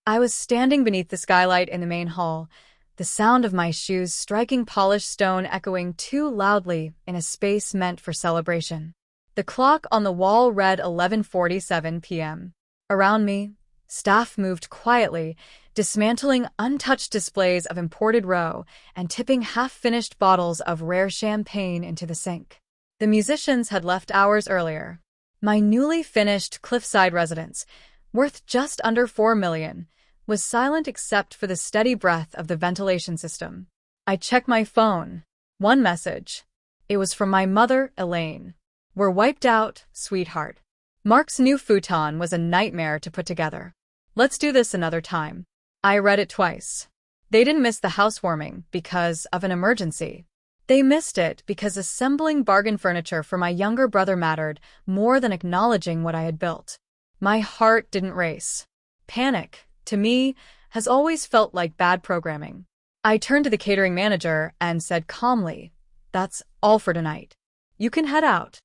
I was standing beneath the skylight in the main hall, the sound of my shoes striking polished stone echoing too loudly in a space meant for celebration. The clock on the wall read 11:47 p.m. Around me, staff moved quietly, dismantling untouched displays of imported roe and tipping half-finished bottles of rare champagne into the sink. The musicians had left hours earlier. My newly finished cliffside residence, worth just under $4 million, was silent except for the steady breath of the ventilation system. I checked my phone. One message. It was from my mother, Elaine. "We're wiped out, sweetheart." Mark's new futon was a nightmare to put together. "Let's do this another time." I read it twice. They didn't miss the housewarming because of an emergency. They missed it because assembling bargain furniture for my younger brother mattered more than acknowledging what I had built. My heart didn't race. Panic, to me, has always felt like bad programming. I turned to the catering manager and said calmly, "That's all for tonight. You can head out."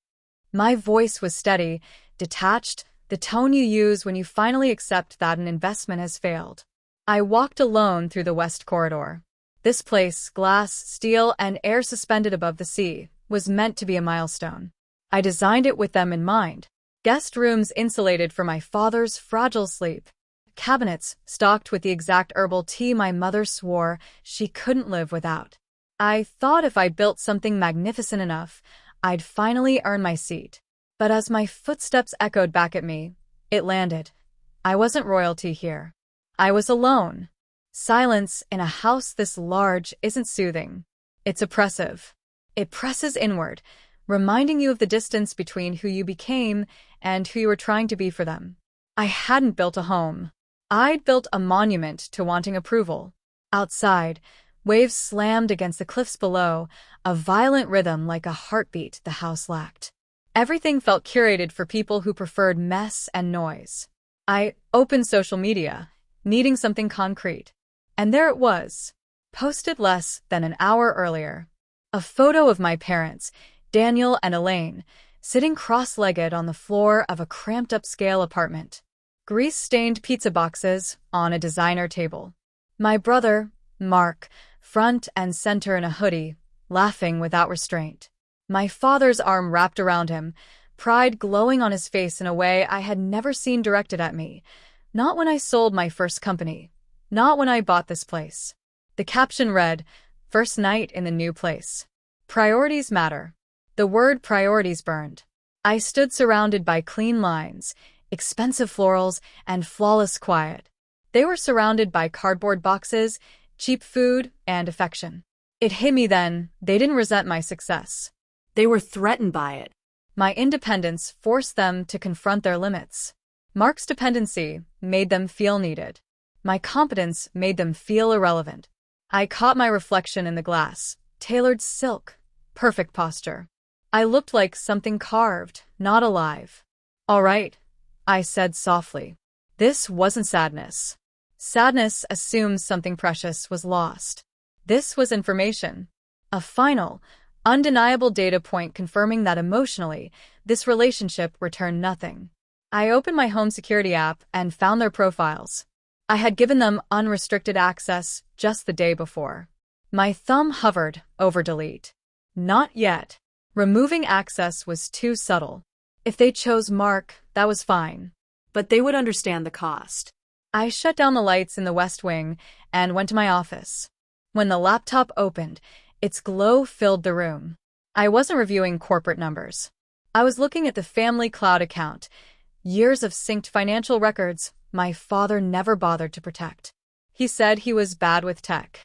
My voice was steady, detached, the tone you use when you finally accept that an investment has failed. I walked alone through the west corridor. This place, glass, steel, and air suspended above the sea, was meant to be a milestone. I designed it with them in mind. Guest rooms insulated for my father's fragile sleep. Cabinets stocked with the exact herbal tea my mother swore she couldn't live without. I thought if I built something magnificent enough, I'd finally earn my seat. But as my footsteps echoed back at me, it landed. I wasn't royalty here. I was alone. Silence in a house this large isn't soothing. It's oppressive. It presses inward, reminding you of the distance between who you became and who you were trying to be for them. I hadn't built a home. I'd built a monument to wanting approval. Outside, waves slammed against the cliffs below, a violent rhythm like a heartbeat the house lacked. Everything felt curated for people who preferred mess and noise. I opened social media, needing something concrete. And there it was, posted less than an hour earlier. A photo of my parents, Daniel and Elaine, sitting cross-legged on the floor of a cramped upscale apartment. Grease-stained pizza boxes on a designer table. My brother, Mark, front and center in a hoodie, laughing without restraint. My father's arm wrapped around him, pride glowing on his face in a way I had never seen directed at me. Not when I sold my first company. Not when I bought this place. The caption read, "First night in the new place. Priorities matter." The word priorities burned. I stood surrounded by clean lines, expensive florals, and flawless quiet. They were surrounded by cardboard boxes, cheap food, and affection. It hit me then, they didn't resent my success. They were threatened by it. My independence forced them to confront their limits. Mark's dependency made them feel needed. My competence made them feel irrelevant. I caught my reflection in the glass, tailored silk, perfect posture. I looked like something carved, not alive. "All right," I said softly. This wasn't sadness. Sadness assumes something precious was lost. This was information. A final, undeniable data point confirming that emotionally, this relationship returned nothing. I opened my home security app and found their profiles. I had given them unrestricted access just the day before. My thumb hovered over delete. Not yet. Removing access was too subtle. If they chose Mark, that was fine. But they would understand the cost. I shut down the lights in the West Wing and went to my office. When the laptop opened, its glow filled the room. I wasn't reviewing corporate numbers. I was looking at the family cloud account. Years of synced financial records my father never bothered to protect. He said he was bad with tech.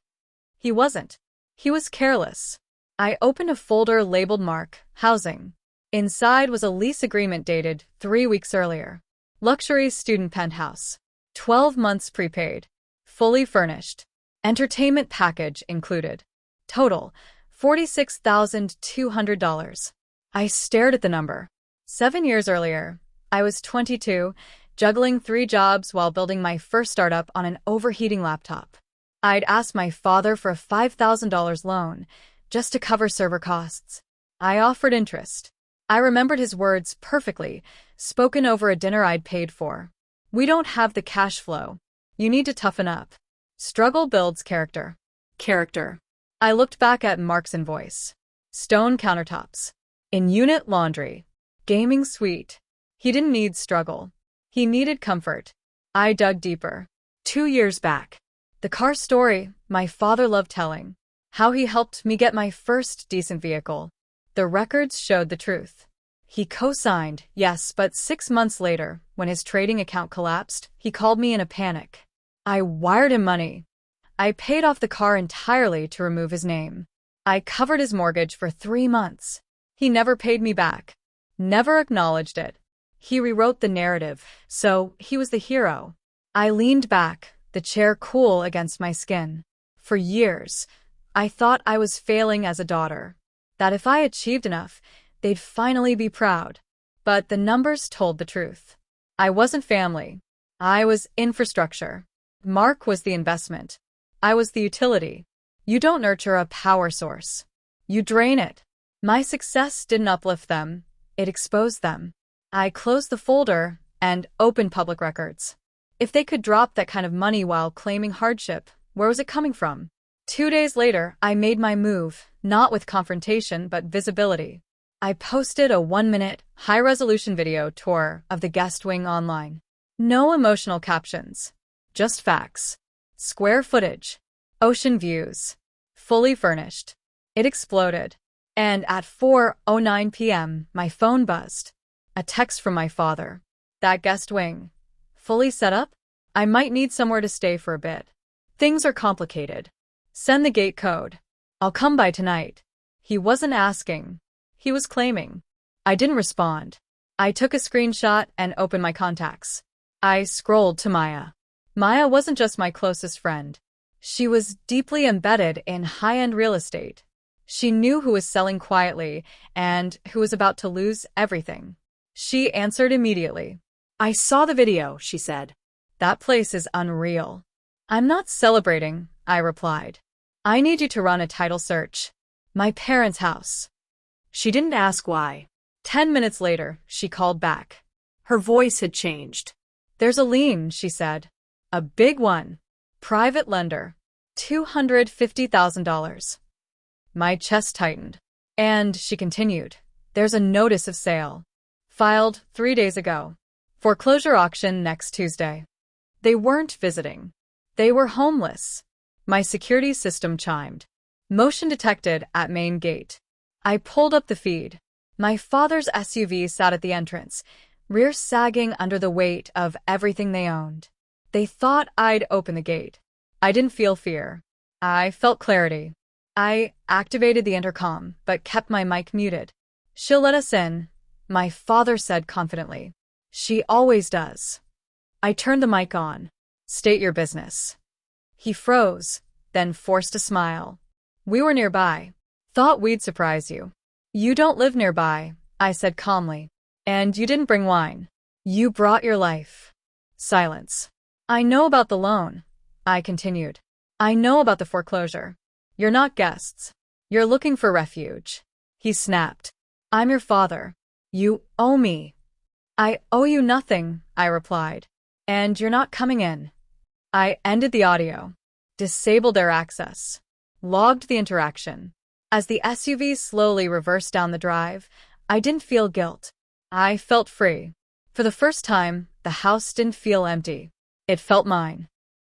He wasn't. He was careless. I opened a folder labeled Mark, Housing. Inside was a lease agreement dated 3 weeks earlier. Luxury student penthouse. 12 months prepaid. Fully furnished. Entertainment package included. Total, $46,200. I stared at the number. 7 years earlier, I was 22, juggling 3 jobs while building my first startup on an overheating laptop. I'd asked my father for a $5,000 loan, just to cover server costs. I offered interest. I remembered his words perfectly, spoken over a dinner I'd paid for. "We don't have the cash flow. You need to toughen up. Struggle builds character. Character. I looked back at Mark's invoice. Stone countertops. In-unit laundry. Gaming suite. He didn't need struggle. He needed comfort. I dug deeper. 2 years back. The car story my father loved telling. How he helped me get my first decent vehicle. The records showed the truth. He co-signed, yes, but 6 months later, when his trading account collapsed, he called me in a panic. I wired him money. I paid off the car entirely to remove his name. I covered his mortgage for 3 months. He never paid me back. Never acknowledged it. He rewrote the narrative, so he was the hero. I leaned back, the chair cool against my skin. For years, I thought I was failing as a daughter. That if I achieved enough, they'd finally be proud. But the numbers told the truth. I wasn't family. I was infrastructure. Mark was the investment. I was the utility. You don't nurture a power source. You drain it. My success didn't uplift them. It exposed them. I closed the folder and opened public records. If they could drop that kind of money while claiming hardship, where was it coming from? 2 days later, I made my move, not with confrontation but visibility. I posted a 1-minute, high-resolution video tour of the guest wing online. No emotional captions. Just facts. Square footage. Ocean views. Fully furnished. It exploded. And at 4:09 p.m., my phone buzzed. A text from my father. That guest wing. Fully set up? I might need somewhere to stay for a bit. Things are complicated. Send the gate code. I'll come by tonight. He wasn't asking. He was claiming. I didn't respond. I took a screenshot and opened my contacts. I scrolled to Maya. Maya wasn't just my closest friend. She was deeply embedded in high-end real estate. She knew who was selling quietly and who was about to lose everything. She answered immediately. I saw the video, she said. That place is unreal. I'm not celebrating, I replied. I need you to run a title search. My parents' house. She didn't ask why. 10 minutes later, she called back. Her voice had changed. There's a lien, she said. A big one. Private lender. $250,000. My chest tightened. And she continued. There's a notice of sale. Filed 3 days ago. Foreclosure auction next Tuesday. They weren't visiting. They were homeless. My security system chimed. Motion detected at main gate. I pulled up the feed. My father's SUV sat at the entrance, rear sagging under the weight of everything they owned. They thought I'd open the gate. I didn't feel fear. I felt clarity. I activated the intercom, but kept my mic muted. She'll let us in, my father said confidently. She always does. I turned the mic on. State your business. He froze, then forced a smile. We were nearby. Thought we'd surprise you. You don't live nearby, I said calmly. And you didn't bring wine. You brought your life. Silence. I know about the loan, I continued. I know about the foreclosure. You're not guests. You're looking for refuge. He snapped. I'm your father. You owe me. I owe you nothing, I replied. And you're not coming in. I ended the audio. Disabled their access. Logged the interaction. As the SUV slowly reversed down the drive, I didn't feel guilt. I felt free. For the first time, the house didn't feel empty. It felt mine.